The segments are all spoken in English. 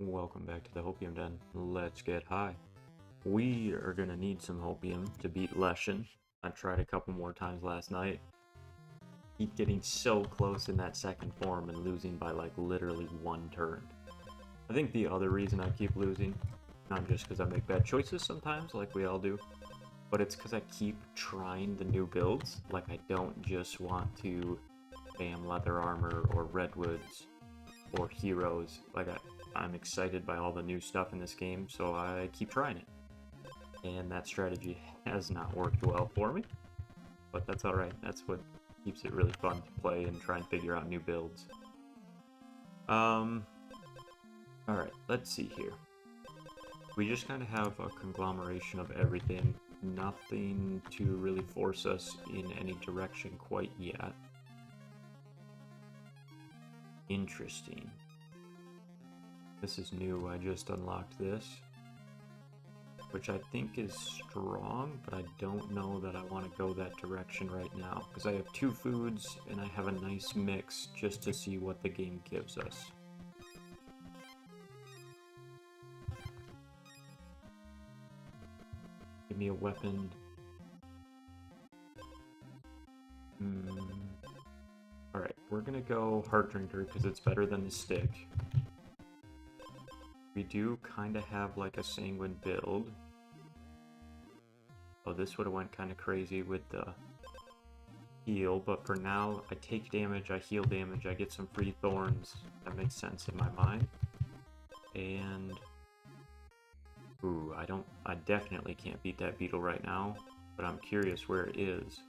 Welcome back to the Hopium Den. Let's get high. We are gonna need some Hopium to beat Leshen. I tried a couple more times last night. Keep getting so close in that second form and losing by like literally one turn. I think the other reason I keep losing, not just because I make bad choices sometimes, like we all do, but it's because I keep trying the new builds. Like I don't just want to spam leather armor or redwoods or heroes. Like I'm excited by all the new stuff in this game, so I keep trying it. And that strategy has not worked well for me, but that's alright. That's what keeps it really fun to play and try and figure out new builds. Alright, let's see here. We just kind of have a conglomeration of everything. Nothing to really force us in any direction quite yet. Interesting. This is new, I just unlocked this, which I think is strong, but I don't know that I want to go that direction right now, because I have two foods, and I have a nice mix just to see what the game gives us. Give me a weapon. Alright, we're gonna go Heart Drinker, because it's better than the stick. We do kind of have like a sanguine build. Oh, this would have went kind of crazy with the heal, but for now, I take damage, I heal damage, I get some free thorns. That makes sense in my mind. And ooh, I definitely can't beat that beetle right now, but I'm curious where it is.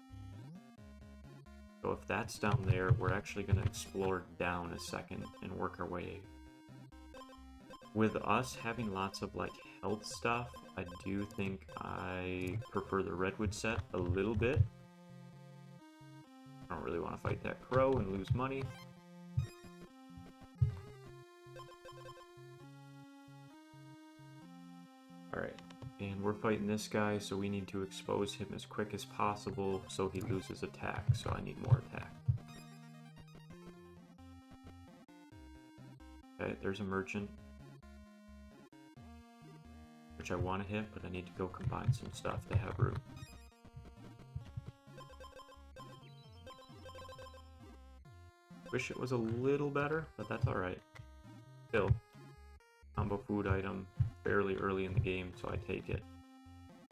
So if that's down there, we're actually going to explore down a second and work our way. With us having lots of like health stuff, I do think I prefer the redwood set a little bit. I don't really want to fight that crow and lose money. Alright, and we're fighting this guy, so we need to expose him as quick as possible so he loses attack, so I need more attack. Okay, there's a merchant, which I want to hit, but I need to go combine some stuff to have room. Wish it was a little better, but that's alright. Still, combo food item, fairly early in the game, so I take it.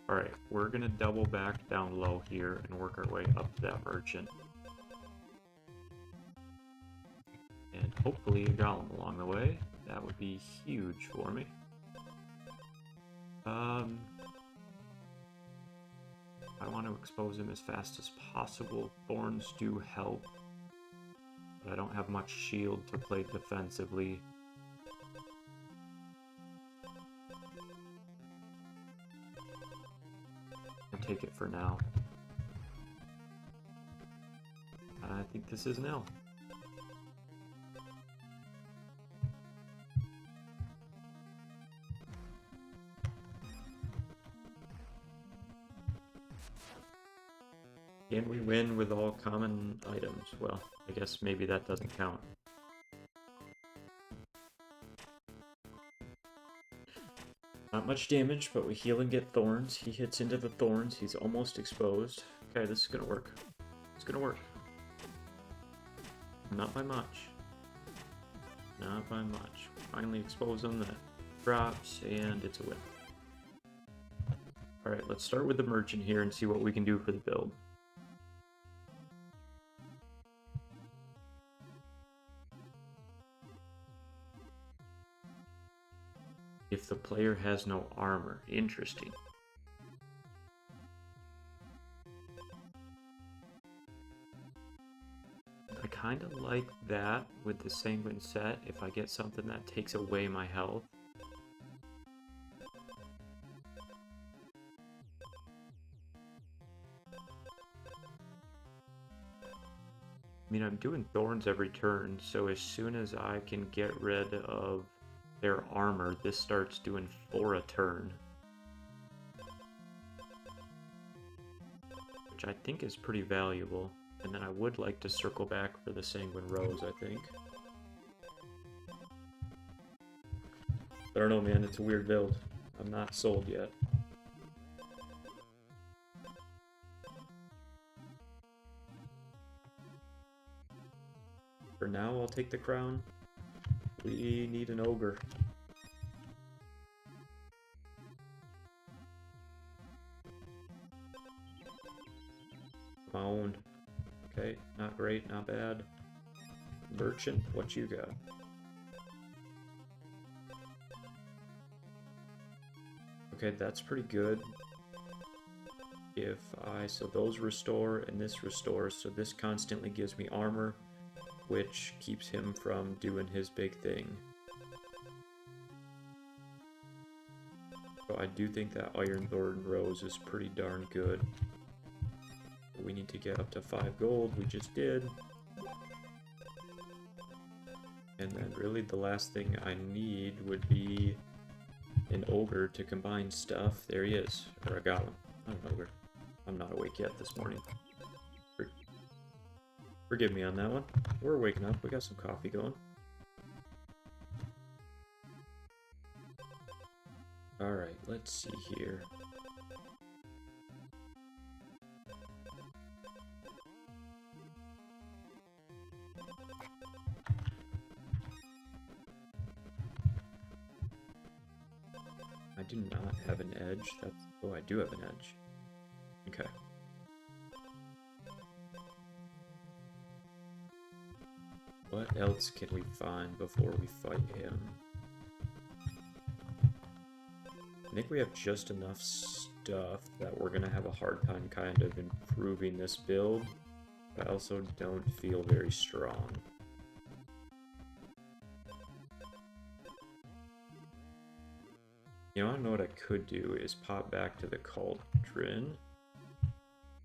Alright, we're gonna double back down low here and work our way up to that merchant. And hopefully a golem along the way. That would be huge for me. I want to expose him as fast as possible. Thorns do help, but I don't have much shield to play defensively. I'll take it for now. I think this is an L. Can we win with all common items? Well, I guess maybe that doesn't count. Not much damage, but we heal and get thorns. He hits into the thorns. He's almost exposed. Okay, this is gonna work. It's gonna work. Not by much. Not by much. Finally expose him. That drops, and it's a win. Alright, let's start with the merchant here and see what we can do for the build. If the player has no armor. Interesting. I kind of like that with the sanguine set if I get something that takes away my health. I mean, I'm doing thorns every turn, so as soon as I can get rid of their armor, this starts doing 4 a turn. Which I think is pretty valuable. And then I would like to circle back for the Sanguine Rose, I think. I don't know, man. It's a weird build. I'm not sold yet. For now, I'll take the crown. We need an ogre. Owned. Okay, not great, not bad. Merchant, what you got? Okay, that's pretty good. So those restore and this restores, so this constantly gives me armor, which keeps him from doing his big thing. So I do think that Iron Thorn Rose is pretty darn good. We need to get up to 5 gold, we just did. And then really the last thing I need would be an ogre to combine stuff. There he is, or a golem, not an ogre. I'm not awake yet this morning. Forgive me on that one. We're waking up, we got some coffee going. Alright, let's see here. I do not have an edge. Oh, I do have an edge. Okay. What else can we find before we fight him? I think we have just enough stuff that we're gonna have a hard time kind of improving this build, but I also don't feel very strong. You know, I don't know what I could do is pop back to the cauldron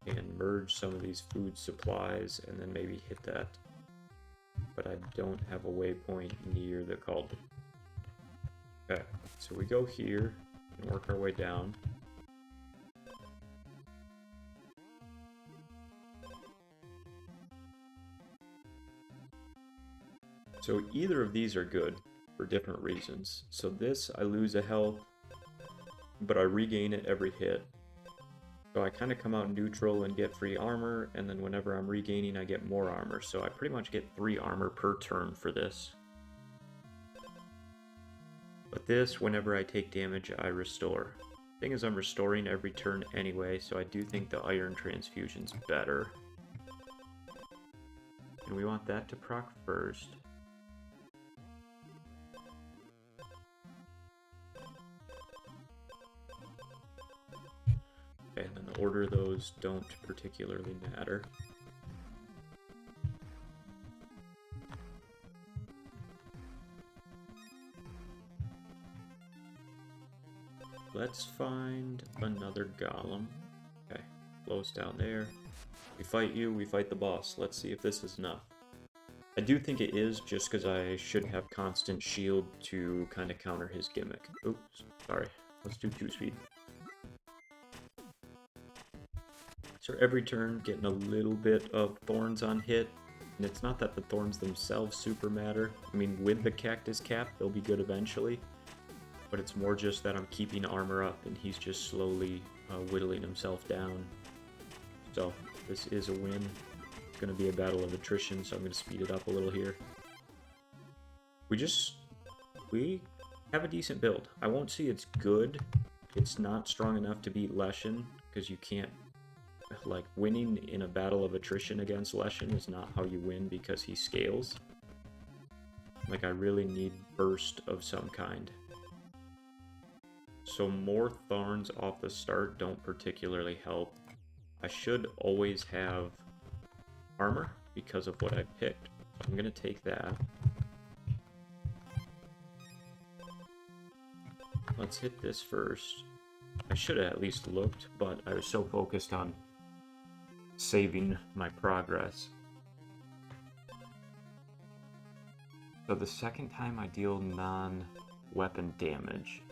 and merge some of these food supplies and then maybe hit that. But I don't have a waypoint near the cauldron. Okay, so we go here and work our way down. So either of these are good for different reasons. So this, I lose a health, but I regain it every hit. So I kind of come out neutral and get free armor, and then whenever I'm regaining, I get more armor. So I pretty much get 3 armor per turn for this. But this, whenever I take damage, I restore. Thing is, I'm restoring every turn anyway, so I do think the Iron Transfusion's better. And we want that to proc first. Okay, and then the order of those don't particularly matter. Let's find another golem. Okay, close down there. We fight you, we fight the boss. Let's see if this is enough. I do think it is, just because I should have constant shield to kind of counter his gimmick. Oops, sorry. Let's do 2-speed. So every turn, getting a little bit of thorns on hit. And it's not that the thorns themselves super matter. I mean, with the cactus cap, they'll be good eventually. But it's more just that I'm keeping armor up and he's just slowly whittling himself down. So this is a win. It's going to be a battle of attrition, so I'm going to speed it up a little here. We have a decent build. I won't say it's good. It's not strong enough to beat Leshen, because you can't, like, winning in a battle of attrition against Leshen is not how you win, because he scales. Like, I really need burst of some kind. So more thorns off the start don't particularly help. I should always have armor because of what I picked. So I'm going to take that. Let's hit this first. I should have at least looked, but I was so focused on saving my progress. So the second time I deal non-weapon damage.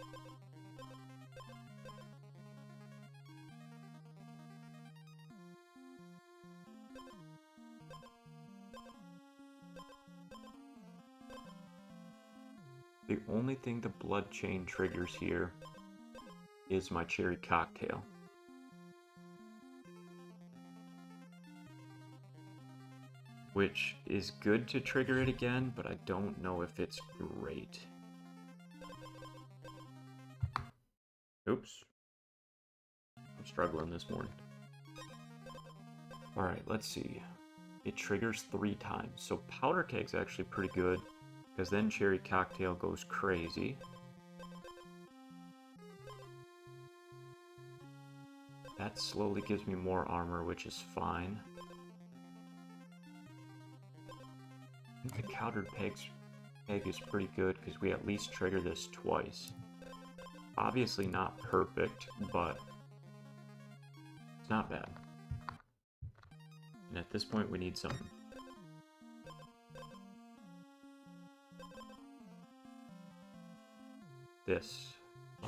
The only thing the blood chain triggers here is my cherry cocktail. Which is good to trigger it again, but I don't know if it's great. Oops. I'm struggling this morning. Alright, let's see. It triggers 3 times. So powder keg's actually pretty good, because then cherry cocktail goes crazy. That slowly gives me more armor, which is fine. I think the countered peg is pretty good because we at least trigger this twice. Obviously not perfect, but it's not bad. And at this point we need something. This.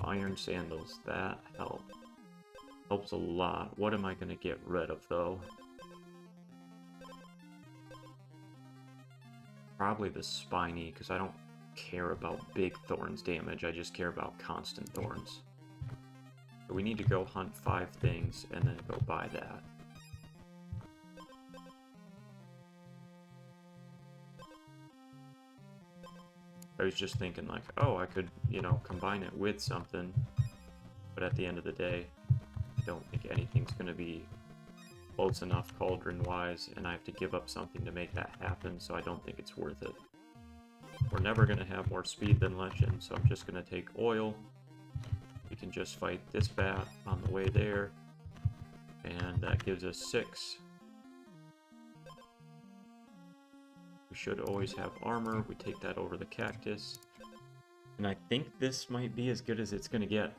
Iron sandals. That helps a lot. What am I going to get rid of though? Probably the spiny, because I don't care about big thorns damage, I just care about constant thorns. So we need to go hunt 5 things and then go buy that. I was just thinking like, oh, I could, you know, combine it with something, but at the end of the day, I don't think anything's going to be close enough cauldron-wise, and I have to give up something to make that happen, so I don't think it's worth it. We're never going to have more speed than Leshen, so I'm just going to take oil. We can just fight this bat on the way there, and that gives us 6. We should always have armor. We take that over the cactus. And I think this might be as good as it's going to get.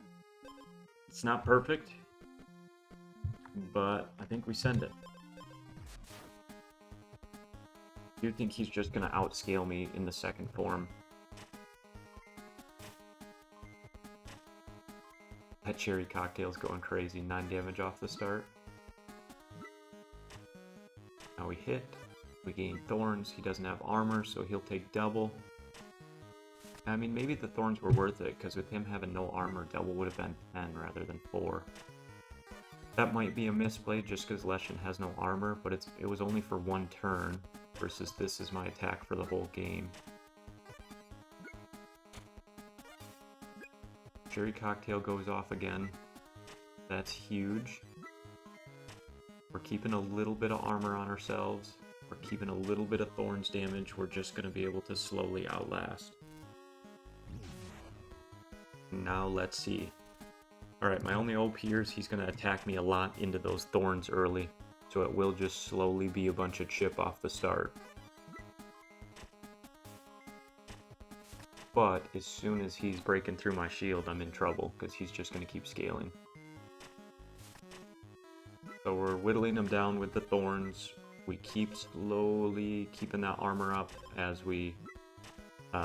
It's not perfect, but I think we send it. I do think he's just going to outscale me in the second form. That cherry cocktail's going crazy. 9 damage off the start. Now we hit. We gain thorns. He doesn't have armor, so he'll take double. I mean, maybe the thorns were worth it, because with him having no armor, double would have been 10 rather than 4. That might be a misplay just because Leshen has no armor, but it was only for 1 turn, versus this is my attack for the whole game. Cherry cocktail goes off again. That's huge. We're keeping a little bit of armor on ourselves. We're keeping a little bit of thorns damage. We're just going to be able to slowly outlast. Now let's see. Alright, my only OP here is he's going to attack me a lot into those thorns early. So it will just slowly be a bunch of chip off the start. But as soon as he's breaking through my shield, I'm in trouble, because he's just going to keep scaling. So we're whittling him down with the thorns. We keep slowly keeping that armor up as we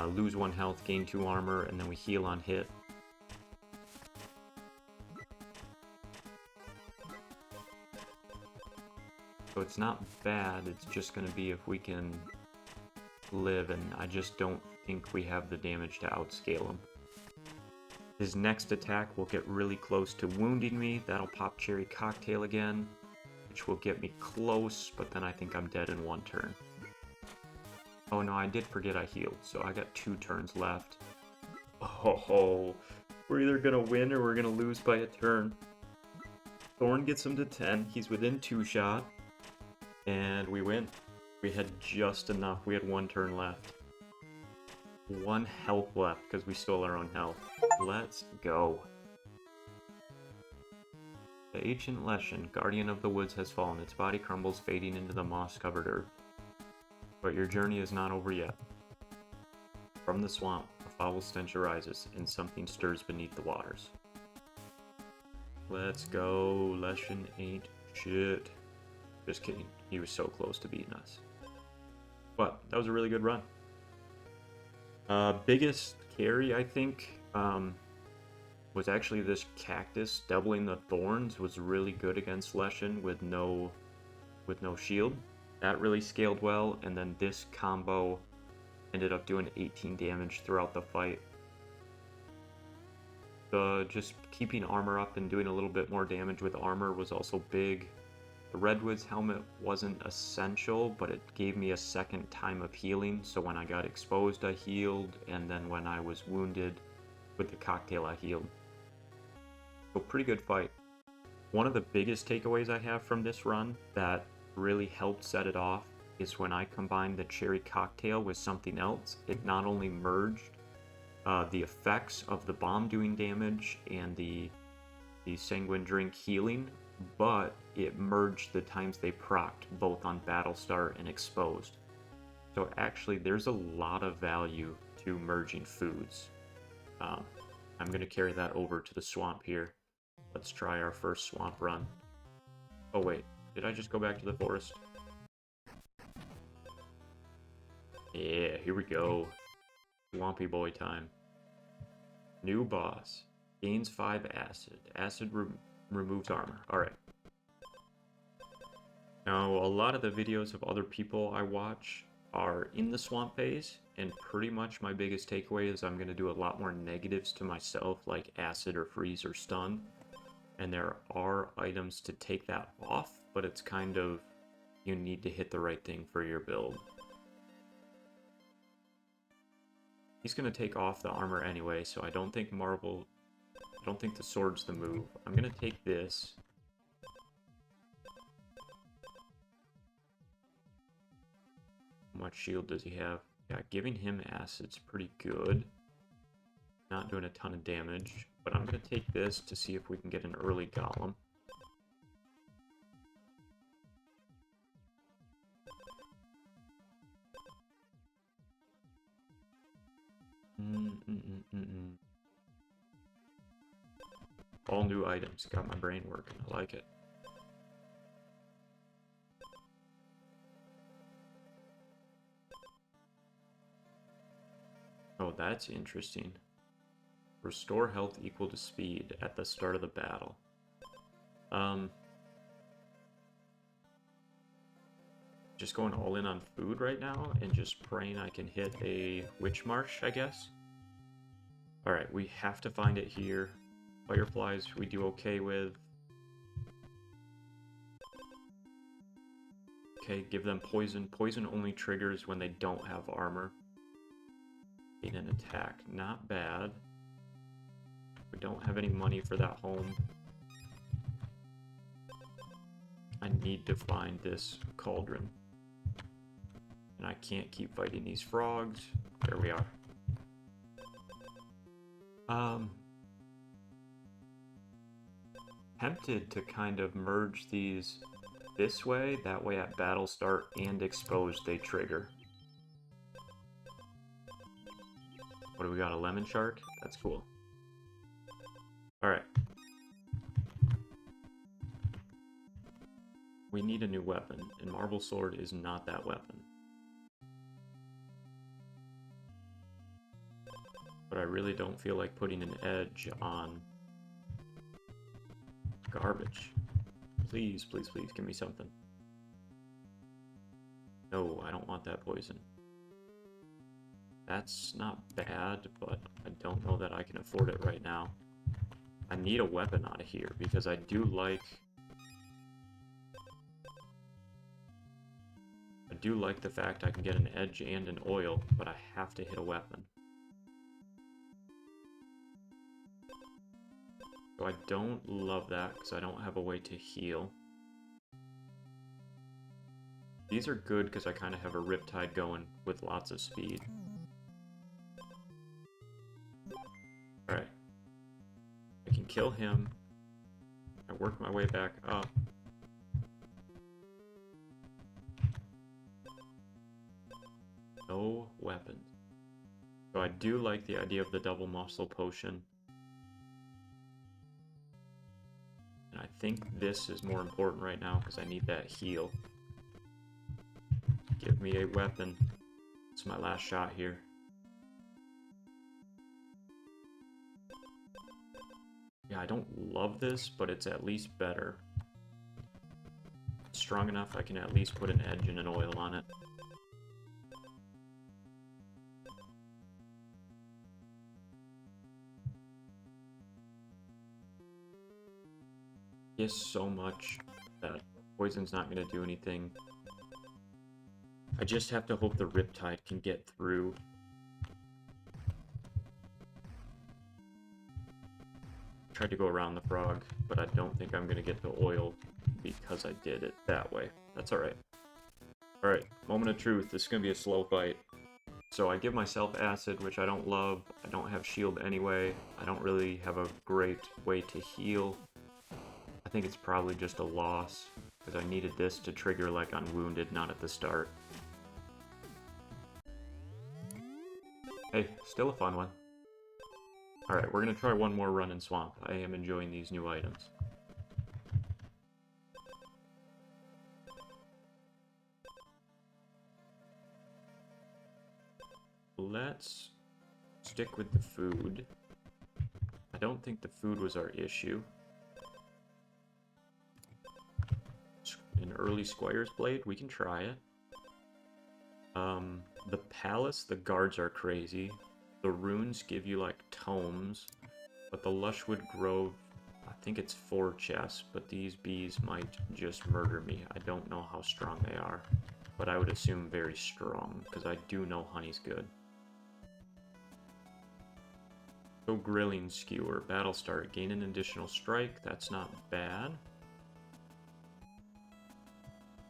lose 1 health, gain 2 armor, and then we heal on hit. So it's not bad, it's just going to be if we can live, and I just don't think we have the damage to outscale him. His next attack will get really close to wounding me. That'll pop Cherry Cocktail again, which will get me close, but then I think I'm dead in 1 turn. Oh no, I did forget I healed, so I got 2 turns left. Oh, we're either going to win or we're going to lose by a turn. Thorn gets him to 10. He's within 2 shot. And we win. We had just enough. We had 1 turn left. 1 health left because we stole our own health. Let's go. The ancient Leshen, guardian of the woods, has fallen. Its body crumbles, fading into the moss-covered earth. But your journey is not over yet. From the swamp, a foul stench arises, and something stirs beneath the waters. Let's go. Leshen ain't shit. Just kidding. He was so close to beating us. But that was a really good run. Biggest carry, I think, was actually this cactus. Doubling the thorns was really good against Leshen with no shield. That really scaled well. And then this combo Ended up doing 18 damage throughout the fight. Just keeping armor up and doing a little bit more damage with armor was also big. The Redwood's helmet wasn't essential, but it gave me a second time of healing, so when I got exposed I healed, and then when I was wounded with the cocktail I healed. So pretty good fight. One of the biggest takeaways I have from this run that really helped set it off is when I combined the cherry cocktail with something else. It not only merged the effects of the bomb doing damage and the sanguine drink healing, but it merged the times they procced both on battle start and exposed. So actually there's a lot of value to merging foods. I'm going to carry that over to the swamp here. Let's try our first swamp run. Oh wait, did I just go back to the forest? Yeah, here we go. Swampy boy time. New boss. Gains 5 acid. Acid removes armor. Alright. Now, a lot of the videos of other people I watch are in the swamp phase, and pretty much my biggest takeaway is I'm going to do a lot more negatives to myself, like acid or freeze or stun. And there are items to take that off, but it's kind of, you need to hit the right thing for your build. He's going to take off the armor anyway, so I don't think the sword's the move. I'm going to take this. How much shield does he have? Yeah, giving him acid's pretty good. Not doing a ton of damage, but I'm going to take this to see if we can get an early golem. All new items. Got my brain working. I like it. Oh, that's interesting. Restore health equal to speed at the start of the battle. Just going all in on food right now and just praying I can hit a witch marsh, I guess. Alright, we have to find it here. Fireflies we do okay with. Okay, give them poison. Poison only triggers when they don't have armor. Gain an attack. Not bad. We don't have any money for that home. I need to find this cauldron. And I can't keep fighting these frogs. There we are. Tempted to kind of merge these this way. That way at battle start and exposed they trigger. What do we got? A lemon shark? That's cool. Alright. We need a new weapon, and Marble Sword is not that weapon. But I really don't feel like putting an edge on garbage. Please, please, please, give me something. No, I don't want that poison. That's not bad, but I don't know that I can afford it right now. I need a weapon out of here, because I do like the fact I can get an edge and an oil, but I have to hit a weapon. So I don't love that, because I don't have a way to heal. These are good, because I kind of have a Riptide going with lots of speed. Alright. I can kill him. I work my way back up. No weapons. So I do like the idea of the double muscle potion. And I think this is more important right now because I need that heal. Give me a weapon. It's my last shot here. Yeah, I don't love this, but it's at least better. It's strong enough I can at least put an edge and an oil on it. He has so much that poison's not going to do anything. I just have to hope the Riptide can get through. Tried to go around the frog, but I don't think I'm going to get the oil because I did it that way. That's alright. Alright, moment of truth. This is going to be a slow fight. So I give myself acid, which I don't love. I don't have shield anyway. I don't really have a great way to heal. I think it's probably just a loss, because I needed this to trigger like on wounded, not at the start. Hey, still a fun one. Alright, we're going to try one more run in Swamp. I am enjoying these new items. Let's stick with the food. I don't think the food was our issue. An early Squire's Blade, we can try it. The Palace, the guards are crazy. The runes give you like tomes, but the Lushwood Grove, I think it's 4 chests, but these bees might just murder me. I don't know how strong they are, but I would assume very strong, because I do know honey's good. So Grilling Skewer, Battle Start, gain an additional strike, that's not bad.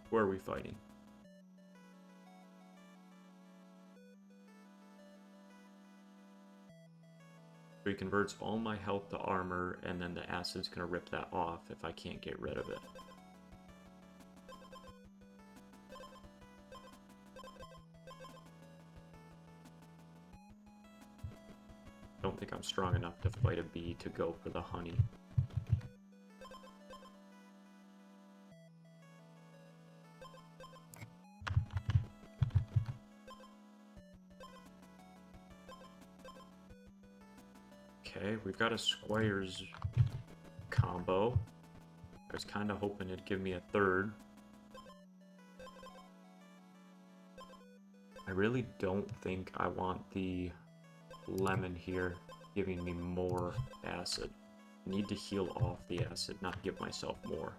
Who are we fighting? So he converts all my health to armor, and then the acid's gonna rip that off if I can't get rid of it. Don't think I'm strong enough to fight a bee to go for the honey. Okay, we've got a Squire's combo. I was kind of hoping it'd give me a third. I really don't think I want the lemon here giving me more acid. I need to heal off the acid, not give myself more.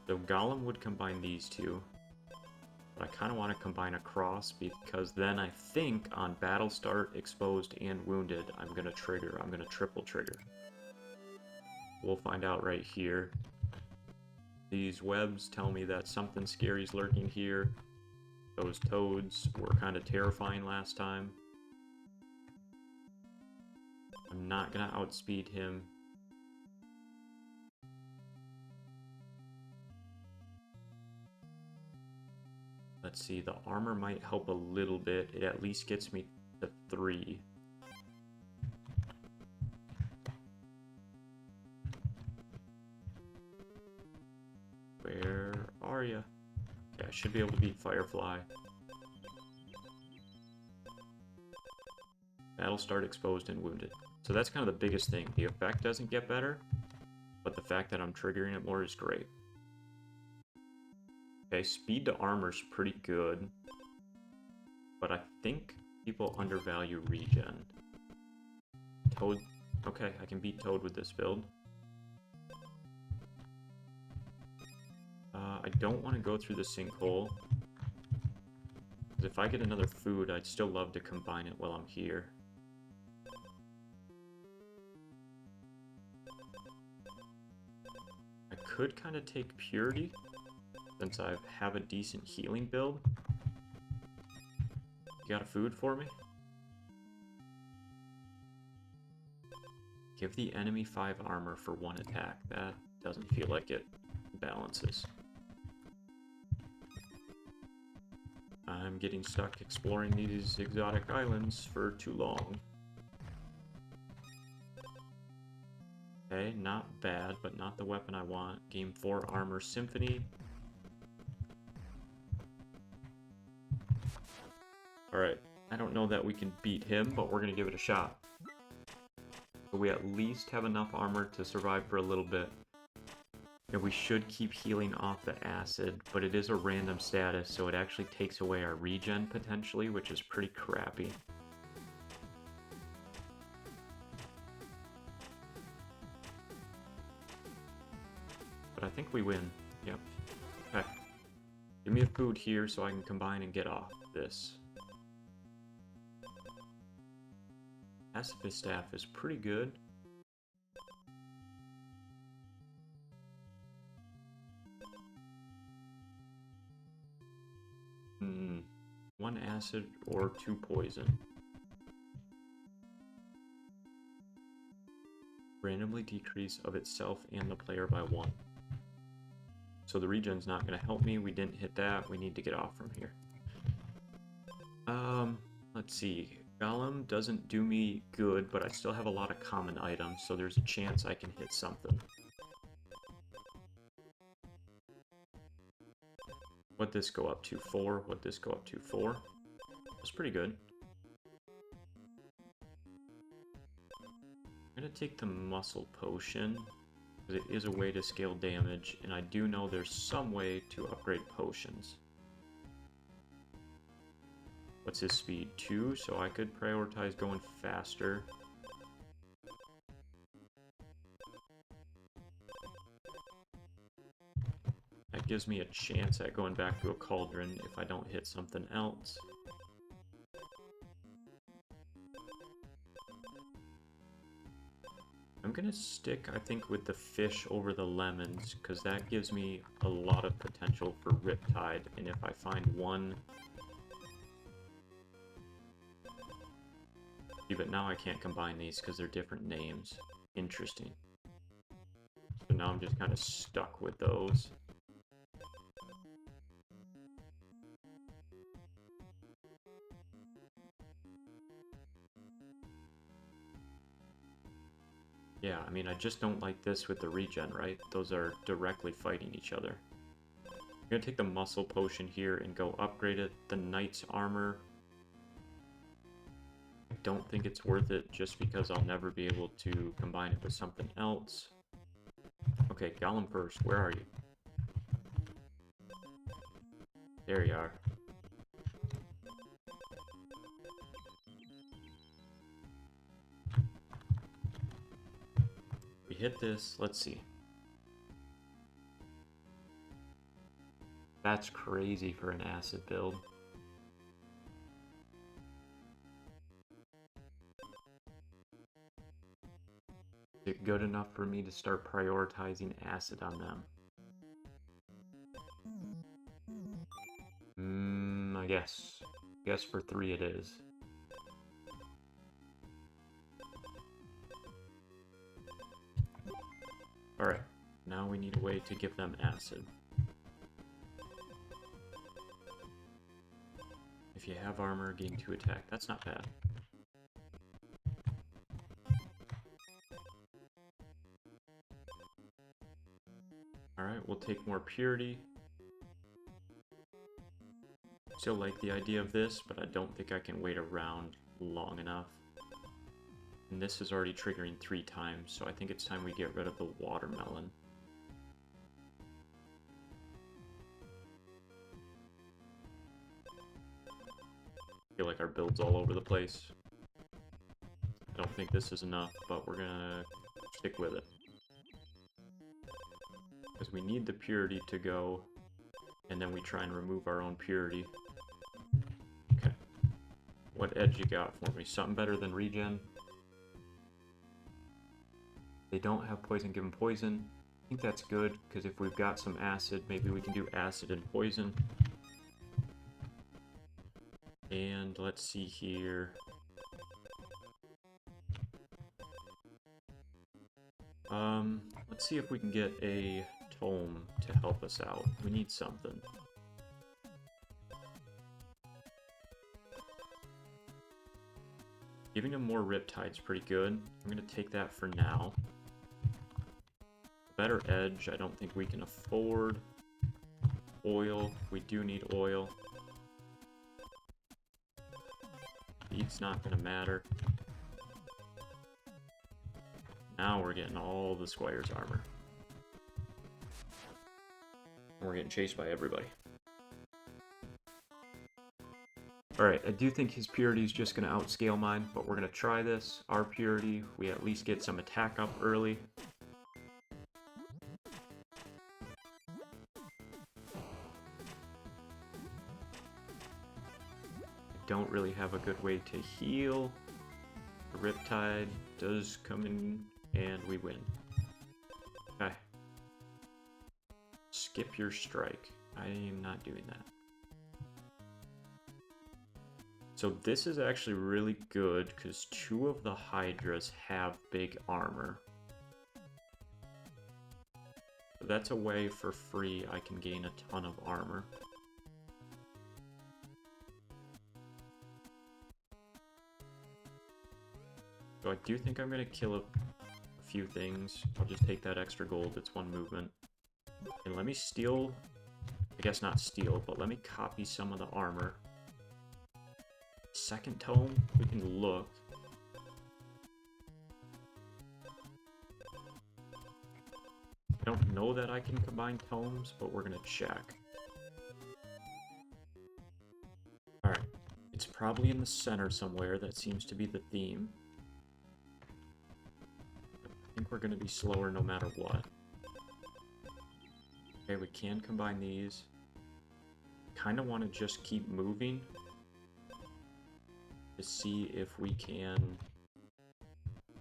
So Golem would combine these two. But I kind of want to combine a cross, because then I think on Battle Start, Exposed, and Wounded, I'm going to trigger. I'm going to triple trigger. We'll find out right here. These webs tell me that something scary is lurking here. Those toads were kind of terrifying last time. I'm not going to outspeed him. Let's see, the armor might help a little bit. It at least gets me to 3. Where are you? Okay, I should be able to beat Firefly. Battle Start, Exposed, and Wounded. So that's kind of the biggest thing. The effect doesn't get better, but the fact that I'm triggering it more is great. Okay, speed to armor's pretty good, but I think people undervalue regen. Toad, okay, I can beat Toad with this build. I don't want to go through the sinkhole, because if I get another food, I'd still love to combine it while I'm here. I could kind of take Purity, since I have a decent healing build. You got a food for me? Give the enemy 5 armor for 1 attack. That doesn't feel like it balances. I'm getting stuck exploring these exotic islands for too long. Okay, not bad, but not the weapon I want. Game 4 Armor Symphony. Alright, I don't know that we can beat him, but we're going to give it a shot. So we at least have enough armor to survive for a little bit. And we should keep healing off the acid, but it is a random status, so it actually takes away our regen potentially, which is pretty crappy. but I think we win. Yep. Okay. Give me a food here so I can combine and get off this. Pacifist staff is pretty good. One acid or 2 poison. Randomly decrease of itself and the player by 1. So the regen's not going to help me. We didn't hit that. We need to get off from here. Let's see. Golem doesn't do me good, but I still have a lot of common items, so there's a chance I can hit something. What'd this go up to? 4. What'd this go up to? 4. That's pretty good. I'm going to take the muscle potion, because it is a way to scale damage, and I do know there's some way to upgrade potions. What's his speed? 2, so I could prioritize going faster. That gives me a chance at going back to a cauldron if I don't hit something else. I'm gonna stick, I think, with the fish over the lemons, because that gives me a lot of potential for Riptide, and if I find one... See, but now I can't combine these because they're different names. Interesting. So now I'm just kind of stuck with those. Yeah, I mean, I just don't like this with the regen, right? Those are directly fighting each other. I'm gonna take the muscle potion here and go upgrade it. The knight's armor, I don't think it's worth it just because I'll never be able to combine it with something else. Okay, Golem first, where are you? There you are. We hit this, let's see. That's crazy for an acid build. Is it good enough for me to start prioritizing acid on them? I guess. I guess for 3 it is. Alright, now we need a way to give them acid. If you have armor, gain 2 attack. That's not bad. Alright, we'll take more purity. Still like the idea of this, but I don't think I can wait around long enough. And this is already triggering 3 times, so I think it's time we get rid of the watermelon. I feel like our build's all over the place. I don't think this is enough, but we're gonna stick with it. Because we need the purity to go, and then we try and remove our own purity. Okay. What edge you got for me? Something better than regen? They don't have poison, give them poison. I think that's good, because if we've got some acid, maybe we can do acid and poison. And let's see here. Let's see if we can get a tome to help us out. We need something. Giving him more Riptide's pretty good. I'm gonna take that for now. Better edge, I don't think we can afford. Oil, we do need oil. Speed's not gonna matter. Now we're getting all the Squire's armor. And we're getting chased by everybody. Alright, I do think his purity is just going to outscale mine, but we're going to try this. Our purity, we at least get some attack up early. don't really have a good way to heal. The Riptide does come in, and we win. Okay. Skip your strike. I am not doing that. So this is actually really good because 2 of the Hydras have big armor. So that's a way for free I can gain a ton of armor. So I do think I'm going to kill a few things. I'll just take that extra gold. It's 1 movement. And let me steal... I guess not steal, but let me copy some of the armor. Second tome, we can look. I don't know that I can combine tomes, but we're gonna check. Alright, it's probably in the center somewhere. That seems to be the theme. I think we're gonna be slower no matter what. Okay, we can combine these. Kind of want to just keep moving to see if we can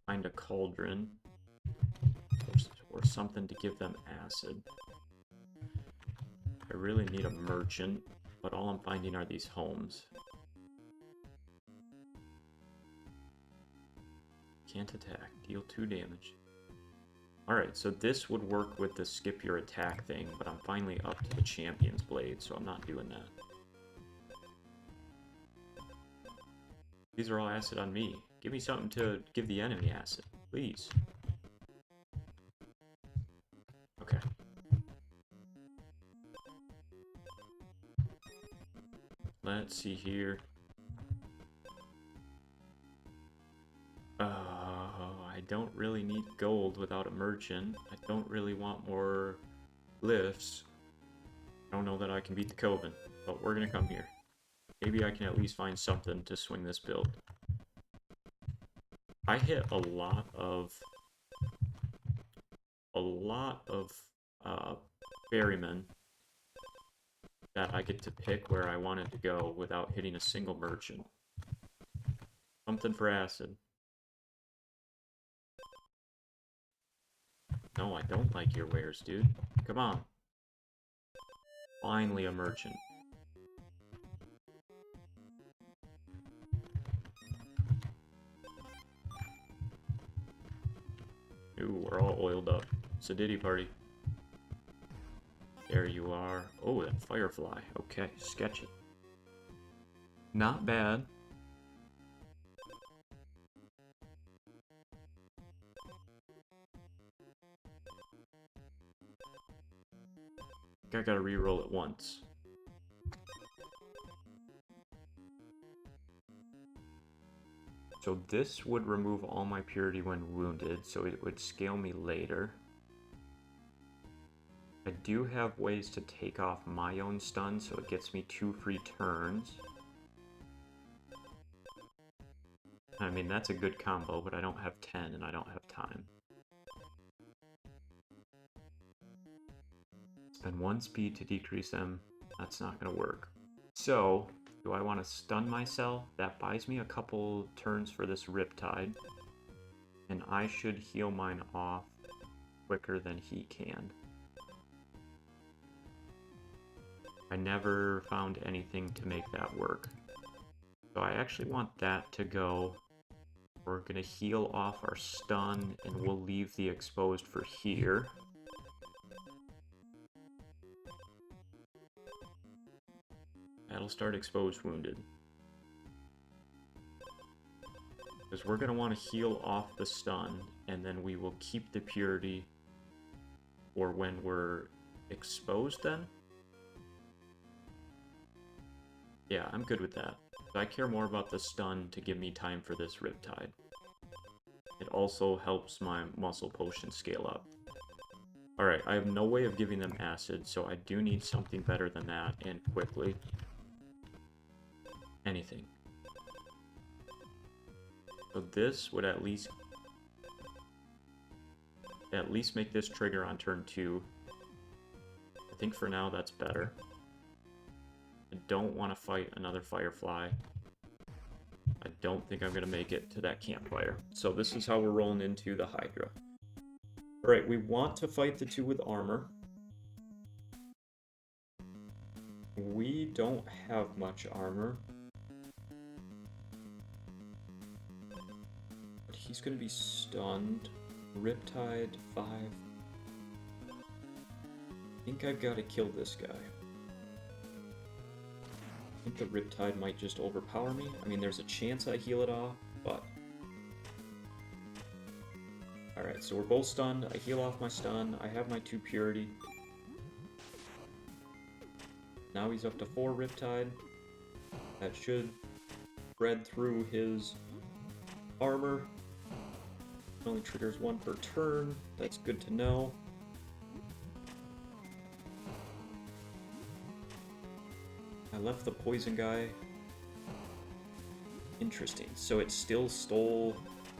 find a cauldron or something to give them acid. I really need a merchant, but all I'm finding are these homes. Can't attack. Deal 2 damage. Alright, so this would work with the skip your attack thing, but I'm finally up to the Champion's Blade, so I'm not doing that. These are all acid on me. Give me something to give the enemy acid, please. Okay. Let's see here. I don't really need gold without a merchant. I don't really want more glyphs. I don't know that I can beat the Coven, but we're gonna come here. Maybe I can at least find something to swing this build. I hit a lot of ferrymen that I get to pick where I wanted to go without hitting a single merchant. Something for acid. No, I don't like your wares, dude. Come on. Finally a merchant. Ooh, we're all oiled up. Sedity party. There you are. Oh, that firefly. Okay, sketchy. Not bad. I gotta re-roll it once. So this would remove all my purity when wounded, so it would scale me later. I do have ways to take off my own stun, so it gets me 2 free turns. I mean, that's a good combo, but I don't have 10 and I don't have time. Spend 1 speed to decrease them. That's not going to work. So, do I want to stun myself? That buys me a couple turns for this Riptide. And I should heal mine off quicker than he can. I never found anything to make that work. So I actually want that to go. We're going to heal off our stun, and we'll leave the exposed for here. That'll start exposed wounded. Because we're going to want to heal off the stun, and then we will keep the purity for when we're exposed then. Yeah, I'm good with that. I care more about the stun to give me time for this Riptide. It also helps my muscle potion scale up. Alright, I have no way of giving them acid, so I do need something better than that, and quickly. Anything. So this would at least make this trigger on turn 2. I think for now that's better. I don't want to fight another Firefly. don't think I'm going to make it to that campfire. So this is how we're rolling into the Hydra. Alright, we want to fight the two with armor. We don't have much armor. But he's going to be stunned. Riptide, 5. I think I've got to kill this guy. I think the Riptide might just overpower me. I mean, there's a chance I heal it off, but... Alright, so we're both stunned. I heal off my stun. I have my 2 purity. Now he's up to 4 Riptide. That should spread through his armor. It only triggers 1 per turn. That's good to know. I left the poison guy. Interesting. So it still stole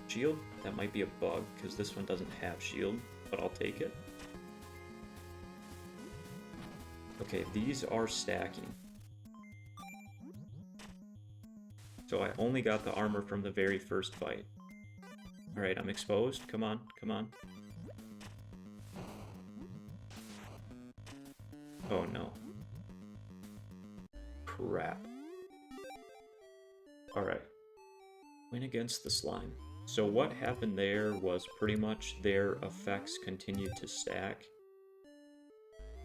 shield? That might be a bug, because this one doesn't have shield, but I'll take it. Okay, these are stacking. So I only got the armor from the very first fight. Alright, I'm exposed. Come on, come on. Oh no. Crap. Alright. Win against the slime. So what happened there was pretty much their effects continued to stack.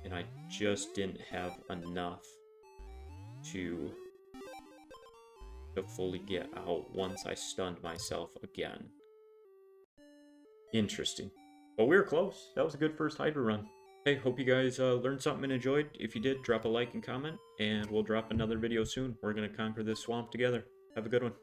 And I just didn't have enough to fully get out once I stunned myself again. Interesting. But we were close. That was a good first Hydra run. Hey, hope you guys learned something and enjoyed. If you did, drop a like and comment, and we'll drop another video soon. We're going to conquer this swamp together. Have a good one.